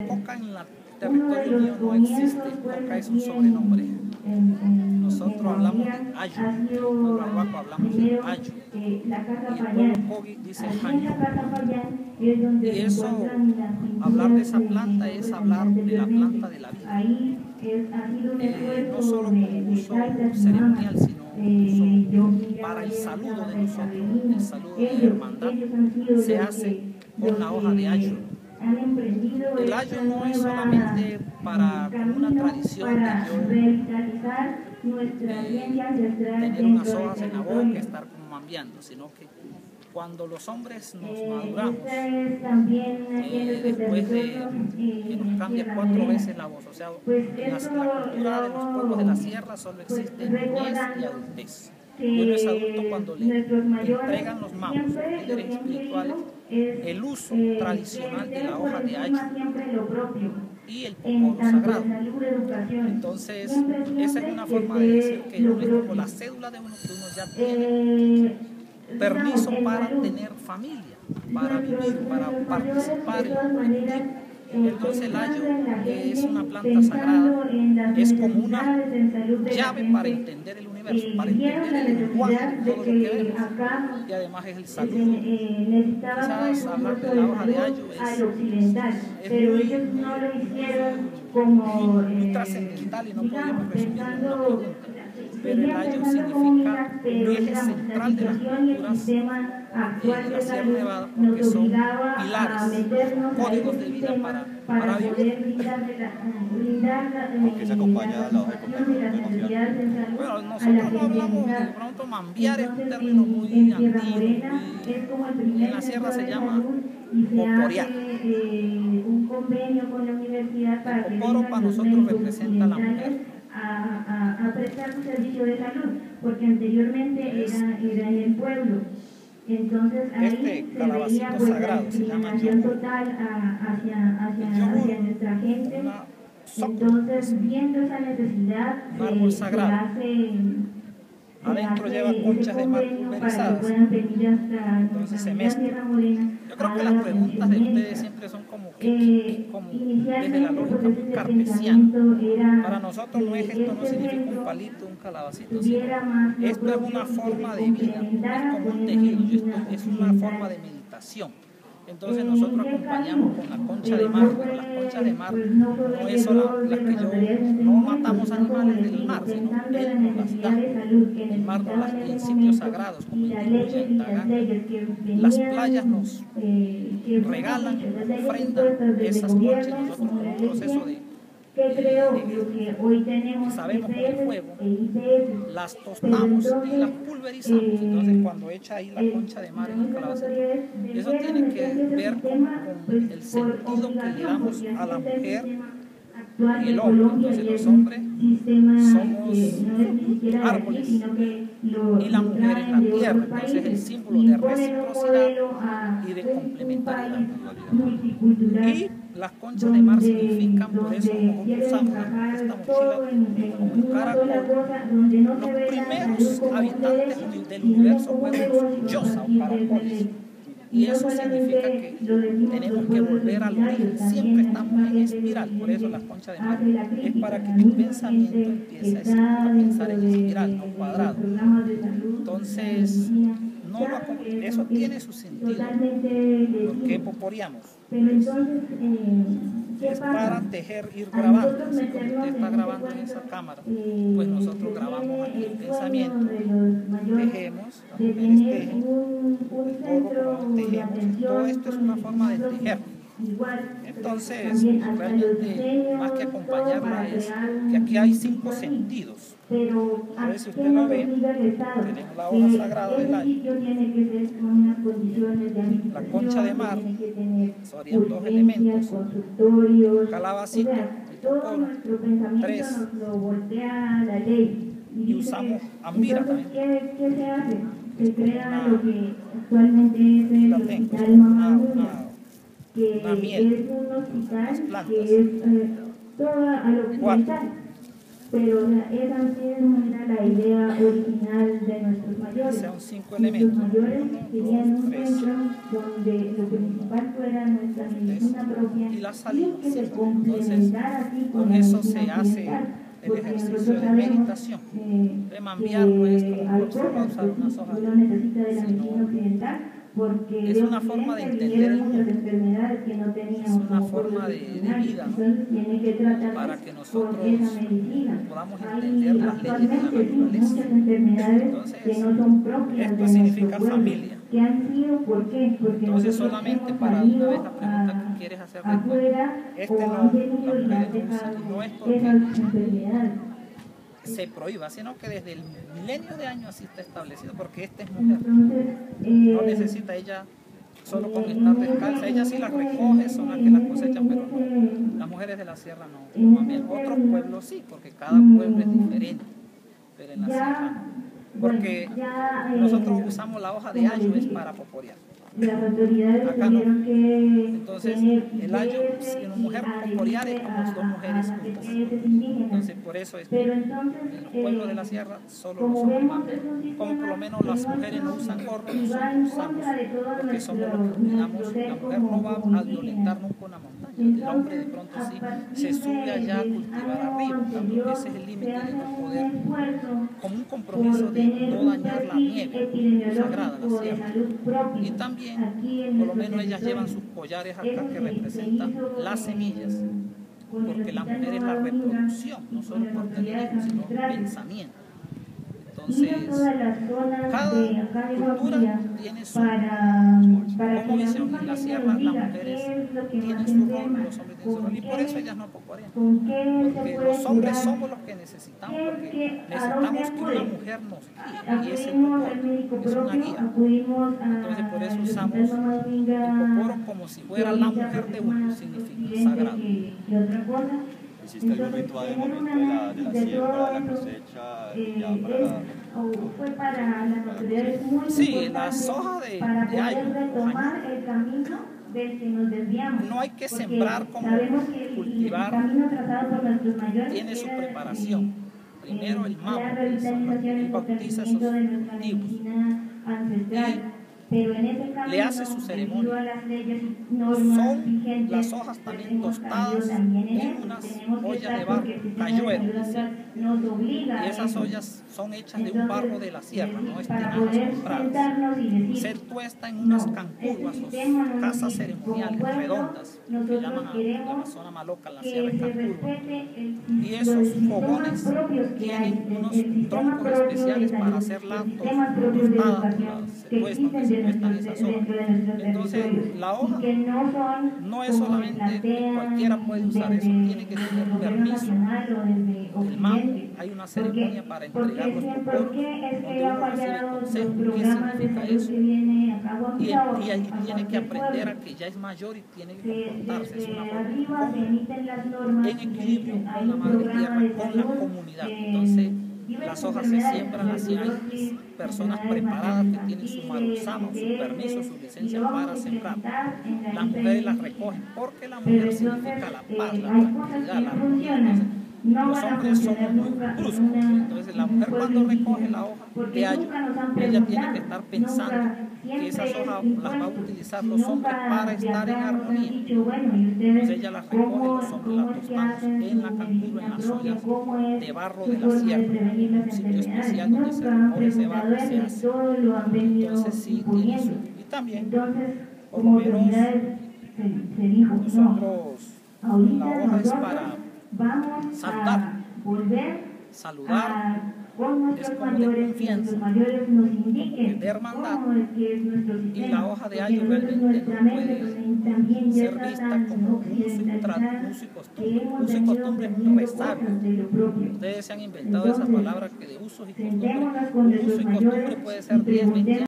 Coca en el territorio mío no existe, Coca es un sobrenombre. Nosotros hablamos de Ayo, en el Arhuaco hablamos de Ayo, y el pueblo Cogi dice Jañú. Y eso, hablar de esa planta es hablar de la planta de la vida, no solo como uso ceremonial, sino uso para el saludo de nosotros, el saludo de hermandad, se hace con la hoja de Ayo. El ayo no es solamente para como una tradición de yo tener unas hojas en la boca y estar como mambiando, sino que cuando los hombres nos maduramos, después de que nos cambia 4 veces la voz, o sea, en la cultura de los pueblos de la sierra solo existe niñez y adultez. Y uno es adulto cuando le entregan los mamos, los líderes espirituales, el uso tradicional de la hoja de ayo y el poporo sagrado. Entonces, esa es una forma de decir que uno es como la cédula de uno, que uno ya tiene permiso para tener familia, para vivir, para participar en lo colectivo. Entonces el ayo es una planta sagrada, es como una llave para entender el universo, para entender el lenguaje de todo lo que vemos, y además es el saludo. Quizás hablar de la hoja de ayo muy trascendental y no podríamos resumirlo en una pregunta, pero el ayo significa un eje central de las culturas de la Sierra Nevada, porque son pilares, códigos de vida para vivir. ¿Con qué se acompaña la hoja de coca? Bueno, nosotros no hablamos de pronto, mambiar es un término muy antiguo, en la sierra se llama poporear. El poporo para nosotros representa a la mujer. A prestar un servicio de salud, porque anteriormente era en el pueblo. Entonces ahí se veía pues la discriminación total hacia nuestra gente. Entonces, viendo esa necesidad, se hace adentro lleva conchas de mar pulverizadas, entonces se mezcla. Yo creo que las preguntas de ustedes siempre son como desde la lógica muy cartesiana. Para nosotros esto no significa un palito, un calabacito, sino esto es una forma de vida, es como un tejido, es una forma de meditación. Entonces nosotros acompañamos con la concha de mar, pero las conchas de mar no es solo las que no matamos animales del mar, sino él nos las da. El mar nos da principios sagrados, como incluye el Tagaán. Las playas nos regalan, nos ofrendan esas conchas, y nosotros con un proceso sabemos con el fuego, las tostamos y las pulverizamos. Entonces cuando echa ahí la concha de mar en el calabacín, eso tiene que ver con el sentido que le damos a la mujer y el hombre. Entonces los hombres somos árboles y la mujer es la tierra. Entonces es el símbolo de reciprocidad y de complementariedad. Y las conchas de mar significan, por eso nosotros usamos esta mochila como un caracol. Los primeros habitantes del universo fueron los yosa o caracoles. Y eso significa que tenemos que volver al origen, siempre estamos en espiral, por eso las conchas de mar es para que tu pensamiento empiece a pensar en espiral, no cuadrado. Entonces, eso tiene su sentido. ¿Por qué poporeamos? Es para tejer, ir grabando, así como usted está grabando en esa cámara, pues nosotros grabamos aquí el pensamiento, tejemos, las mujeres tejen, el gorro tejemos, todo esto es una forma de tejer. Entonces, realmente, más que acompañarla, es que aquí hay 5 sentidos. Entonces, si usted lo ve, tenemos la hoja sagrada del ayo, la concha de mar, serían 2 elementos, calabacito, el poporo, 3, y usamos ambira también. ¿Qué se hace? Se crea lo que actualmente es el alma una miel, es un hospital unas plantas. que es todo a lo occidental. pero esa no era la idea original de nuestros mayores. Son 5 Nuestros elementos. mayores querían un 3. centro donde lo principal fuera nuestra medicina propia Y la salud, que se sí. complementara así con Con la eso medicina se hace occidental, el porque ejercicio nosotros de sabemos meditación. Remambiar no es como hay se va a cosas usar unas hojas, que uno necesita de la sino medicina occidental, porque es una forma de entender vinieron el muchas mundo. enfermedades que no teníamos Es una como forma pueblos de originarios. vida, ¿no? Entonces tiene que tratarse Para que con nosotros esa medicina. podamos Hay entender las leyes de la actualmente sí, naturaleza. muchas enfermedades Entonces, que no son propias esto de significa nuestro pueblo, familia. que han sido, ¿por qué? Porque Entonces, nosotros solamente hemos para una vez salido la pregunta que quieres hacer después. afuera Este o no, han venido las y mujeres han no usan, dejado y no es esas porque enfermedades. se prohíba, sino que desde el milenio de años así está establecido, porque esta es mujer. Entonces, No necesita ella solo con estar descalza, ella sí las recoge, son las que las cosechan, pero no, las mujeres de la sierra no, más bien otros pueblos sí, porque cada pueblo es diferente, pero en la sierra no, porque nosotros usamos la hoja de ayo es para poporear. Las autoridades Acá no. tuvieron que Entonces, el ayo, si una mujer poporear es como dos mujeres juntas. Entonces, por eso es que en los pueblos de la sierra solo los hombres van, como por lo menos las mujeres no usan gorro, nosotros usamos, porque somos los que cuidamos. La mujer no va a violentar nunca una montaña, el hombre de pronto sí se sube allá a cultivar arriba, cambio, ese es el límite de no poder, como un compromiso de no dañar la nieve sagrada, la sierra. Y también, por lo menos ellas llevan sus collares acá que representan las semillas, porque la mujer es la reproducción, no solo por tener hijos, sino pensamiento. Entonces, cada cultura tiene su visión. En la sierra las mujeres tienen su rol, los hombres tienen su rol, y por eso ellas no poporean. Porque los hombres somos los que necesitamos, porque necesitamos que una mujer nos guíe, y ese poporo es una guía. Entonces por eso usamos el poporo como si fuera la mujer de uno, significa sagrado. ¿Hiciste algún ritual en el momento de la siembra, de la cosecha, ya para la Sí, las hojas de ayo, no hay que sembrar como cultivar, tiene su preparación. Primero el mambo, él bautiza esos cultivos y le hace su ceremonia. Son las hojas también tostadas en unas ollas de barro, cayuero, y esas ollas son hechas de un barro de la sierra, no es tinajas compradas. Se tuesta en unas cancurvas o casas ceremoniales redondas, que llaman a la zona maloca, la sierra de cancurva. Y esos fogones tienen unos troncos especiales para hacer la tostada, se tuestan esas hojas. Entonces, la hoja no es solamente que cualquiera puede usar eso, tiene que tener permiso. El mambo, hay una ceremonia para entregar los poporos, donde uno recibe consejo, qué significa eso. Y tiene que aprender a que ya es mayor y tiene que comportarse. Es una forma en equilibrio con la madre tierra, con la comunidad. Entonces, las hojas se siembran así, hay personas preparadas que tienen su maruzama, su permiso, su licencia para sembrar. Las mujeres las recogen porque la mujer significa la paz, la tranquilidad, la armonía. Entonces, los hombres son muy bruscos. Entonces la mujer cuando recoge la hoja de ayo, ella tiene que estar pensando que esas hojas las va a utilizar los hombres para estar en armonía. Entonces ella las recoge, los hombres las tostamos en la cancurva, en las ollas de barro de la sierra, un sitio especial donde se recoge ese barro y se hace. Entonces sí tiene su... Y también, por lo menos, nosotros, la hoja es para saludar, es como de confianza, de hermandad, y la hoja de ayo realmente no puede ser vista como un uso y costumbre es un resabio. Ustedes se han inventado esa palabra que de usos y costumbres, un uso y costumbre puede ser 10, 20 años.